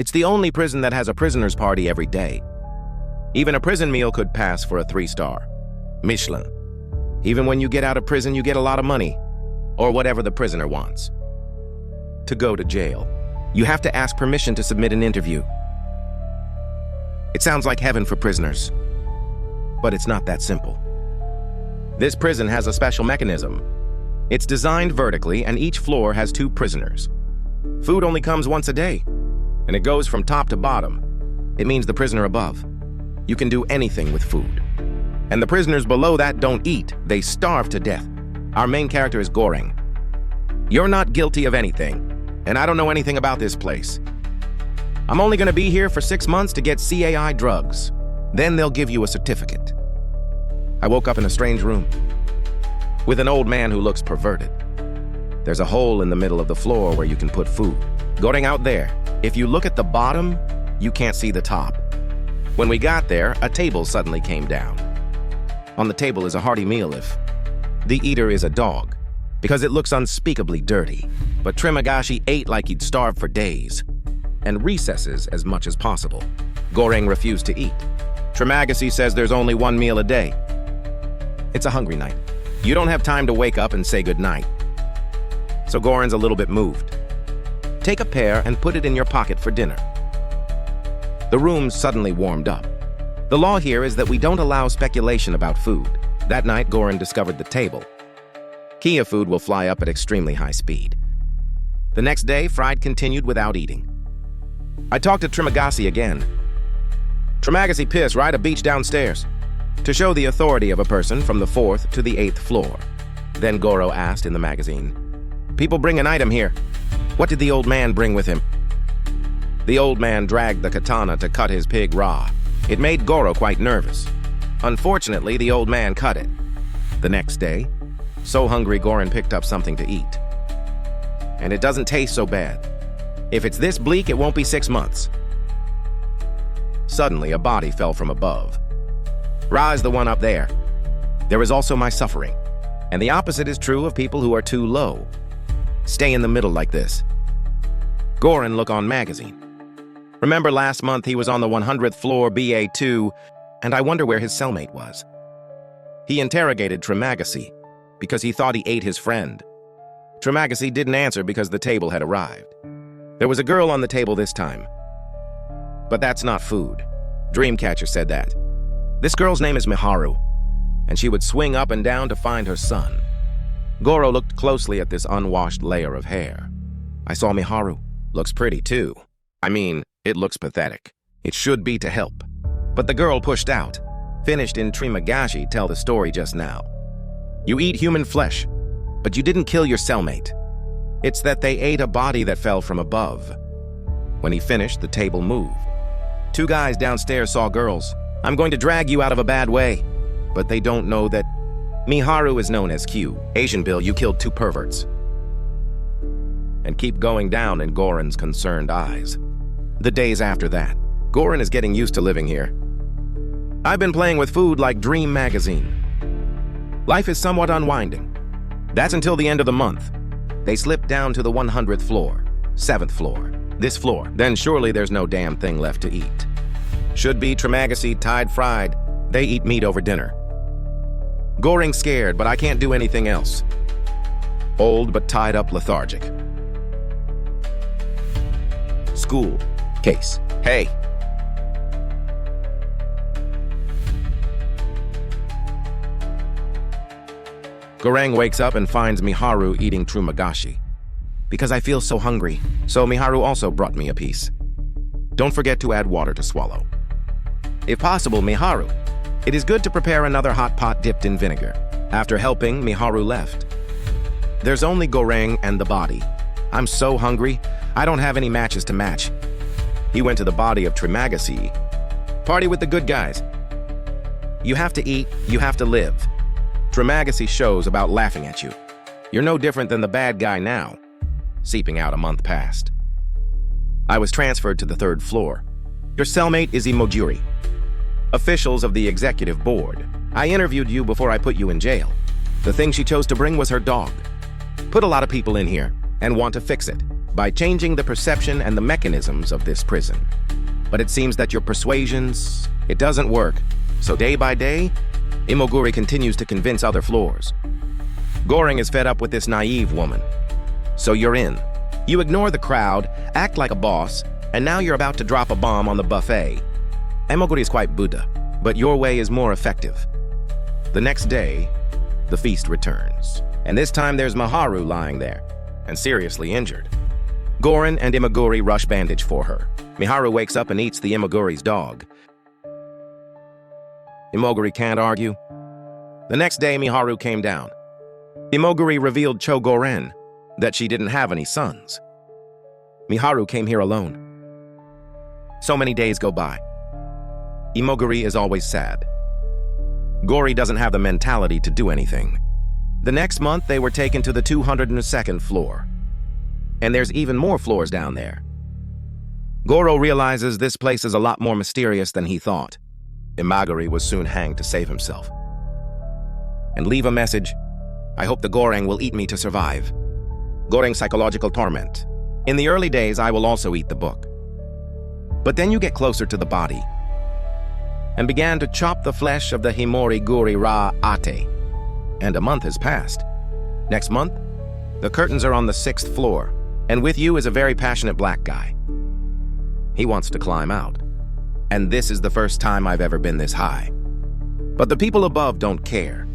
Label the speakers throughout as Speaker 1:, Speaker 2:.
Speaker 1: It's the only prison that has a prisoner's party every day. Even a prison meal could pass for a 3-star. Michelin. Even when you get out of prison, you get a lot of money, or whatever the prisoner wants. To go to jail, you have to ask permission to submit an interview. It sounds like heaven for prisoners, but it's not that simple. This prison has a special mechanism. It's designed vertically, and each floor has 2 prisoners. Food only comes once a day, and it goes from top to bottom. It means the prisoner above. You can do anything with food. And the prisoners below that don't eat, they starve to death. Our main character is Goreng. You're not guilty of anything, and I don't know anything about this place. I'm only gonna be here for 6 months to get CAI drugs. Then they'll give you a certificate. I woke up in a strange room with an old man who looks perverted. There's a hole in the middle of the floor where you can put food. Going out there, if you look at the bottom, you can't see the top. When we got there, a table suddenly came down. On the table is a hearty meal if the eater is a dog, because it looks unspeakably dirty. But Trimagashi ate like he'd starved for days, and recesses as much as possible. Goreng refused to eat. Trimagashi says there's only 1 meal a day. It's a hungry night. You don't have time to wake up and say goodnight. So Goren's a little bit moved. Take a pear and put it in your pocket for dinner. The room suddenly warmed up. The law here is that we don't allow speculation about food. That night, Goren discovered the table. Kia food will fly up at extremely high speed. The next day, Fried continued without eating. I talked to Trimagashi again. Trimagashi pissed right a beach downstairs to show the authority of a person from the 4th to the 8th floor. Then Goro asked in the magazine, "People bring an item here. What did the old man bring with him?" The old man dragged the katana to cut his pig raw. It made Goro quite nervous. Unfortunately, the old man cut it. The next day, so hungry, Goren picked up something to eat. And it doesn't taste so bad. If it's this bleak, it won't be 6 months. Suddenly, a body fell from above. Ra is the one up there. There is also my suffering. And the opposite is true of people who are too low. Stay in the middle like this. Goren look on magazine. Remember last month he was on the 100th floor, BA2, and I wonder where his cellmate was. He interrogated Trimagashi because he thought he ate his friend. Trimagashi didn't answer because the table had arrived. There was a girl on the table this time. But that's not food. Dreamcatcher said that. This girl's name is Miharu, and she would swing up and down to find her son. Goro looked closely at this unwashed layer of hair. I saw Miharu. Looks pretty too. I mean, it looks pathetic. It should be to help. But the girl pushed out. Finished in Trimagashi tell the story just now. You eat human flesh, but you didn't kill your cellmate. It's that they ate a body that fell from above. When he finished, the table moved. 2 guys downstairs saw girls. I'm going to drag you out of a bad way. But they don't know that Miharu is known as Q. Asian Bill, you killed 2 perverts. And keep going down in Goren's concerned eyes. The days after that, Goren is getting used to living here. I've been playing with food like Dream magazine. Life is somewhat unwinding. That's until the end of the month. They slip down to the 100th floor, 7th floor, this floor. Then surely there's no damn thing left to eat. Should be Trimagashi tied fried. They eat meat over dinner. Goring's scared, but I can't do anything else. Old but tied up lethargic. School. Case. Hey. Goreng wakes up and finds Miharu eating Trimagashi. Because I feel so hungry, so Miharu also brought me a piece. Don't forget to add water to swallow. If possible, Miharu, it is good to prepare another hot pot dipped in vinegar. After helping, Miharu left. There's only Goreng and the body. I'm so hungry, I don't have any matches to match. He went to the body of Trimagashi. Party with the good guys. You have to eat, you have to live. Trimagashi shows about laughing at you. You're no different than the bad guy now. Seeping out a month past. I was transferred to the 3rd floor. Your cellmate is Imojiri. Officials of the executive board. I interviewed you before I put you in jail. The thing she chose to bring was her dog. Put a lot of people in here and want to fix it. by changing the perception and the mechanisms of this prison. But it seems that your persuasions, it doesn't work. So day by day, Imoguri continues to convince other floors. Goring is fed up with this naive woman. So you're in. You ignore the crowd, act like a boss, and now you're about to drop a bomb on the buffet. Imoguri is quite Buddha, but your way is more effective. The next day, the feast returns. And this time there's Miharu lying there, and seriously injured. Gorin and Imoguri rush bandage for her. Miharu wakes up and eats the Imoguri's dog. Imoguri can't argue. The next day, Miharu came down. Imoguri revealed Chogoren that she didn't have any sons. Miharu came here alone. So many days go by. Imoguri is always sad. Gori doesn't have the mentality to do anything. The next month, they were taken to the 202nd floor. And there's even more floors down there. Goro realizes this place is a lot more mysterious than he thought. Imoguri was soon hanged to save himself. And leave a message. I hope the Goreng will eat me to survive. Goreng psychological torment. In the early days, I will also eat the book. But then you get closer to the body and began to chop the flesh of the Himori Guri Ra Ate. And a month has passed. Next month, the curtains are on the 6th floor, and with you is a very passionate black guy. He wants to climb out. And this is the first time I've ever been this high. But the people above don't care.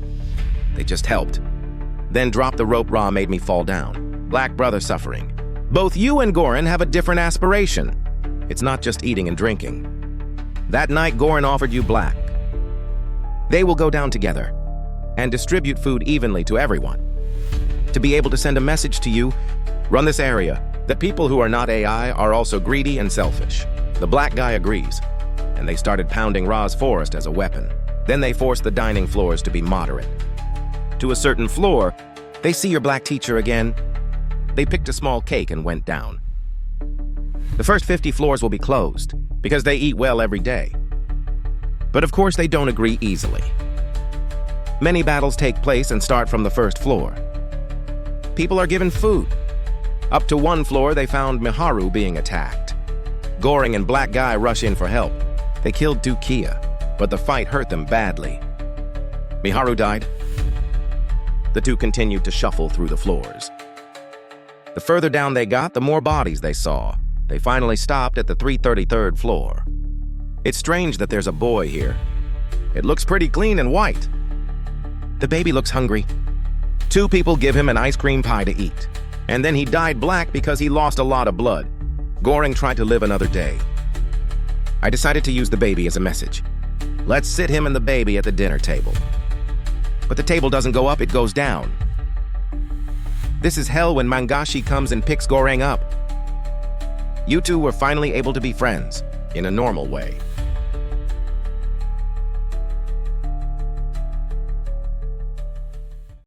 Speaker 1: They just helped. Then drop the rope. Ra made me fall down. Black brother suffering. Both you and Gorin have a different aspiration. It's not just eating and drinking. That night, Gorin offered you black. They will go down together and distribute food evenly to everyone. To be able to send a message to you, run this area, that people who are not AI are also greedy and selfish. The black guy agrees, and they started pounding Ra's forest as a weapon. Then they forced the dining floors to be moderate. To a certain floor, they see your black teacher again. They picked a small cake and went down. The first 50 floors will be closed, because they eat well every day. But of course they don't agree easily. Many battles take place and start from the first floor. People are given food. Up to one floor, they found Miharu being attacked. Goring and Black Guy rush in for help. They killed Dukia, but the fight hurt them badly. Miharu died. The two continued to shuffle through the floors. The further down they got, the more bodies they saw. They finally stopped at the 333rd floor. It's strange that there's a boy here. It looks pretty clean and white. The baby looks hungry. Two people give him an ice cream pie to eat. And then he died black because he lost a lot of blood. Goring tried to live another day. I decided to use the baby as a message. Let's sit him and the baby at the dinner table. But the table doesn't go up, it goes down. This is hell when Mangashi comes and picks Goreng up. You two were finally able to be friends, in a normal way.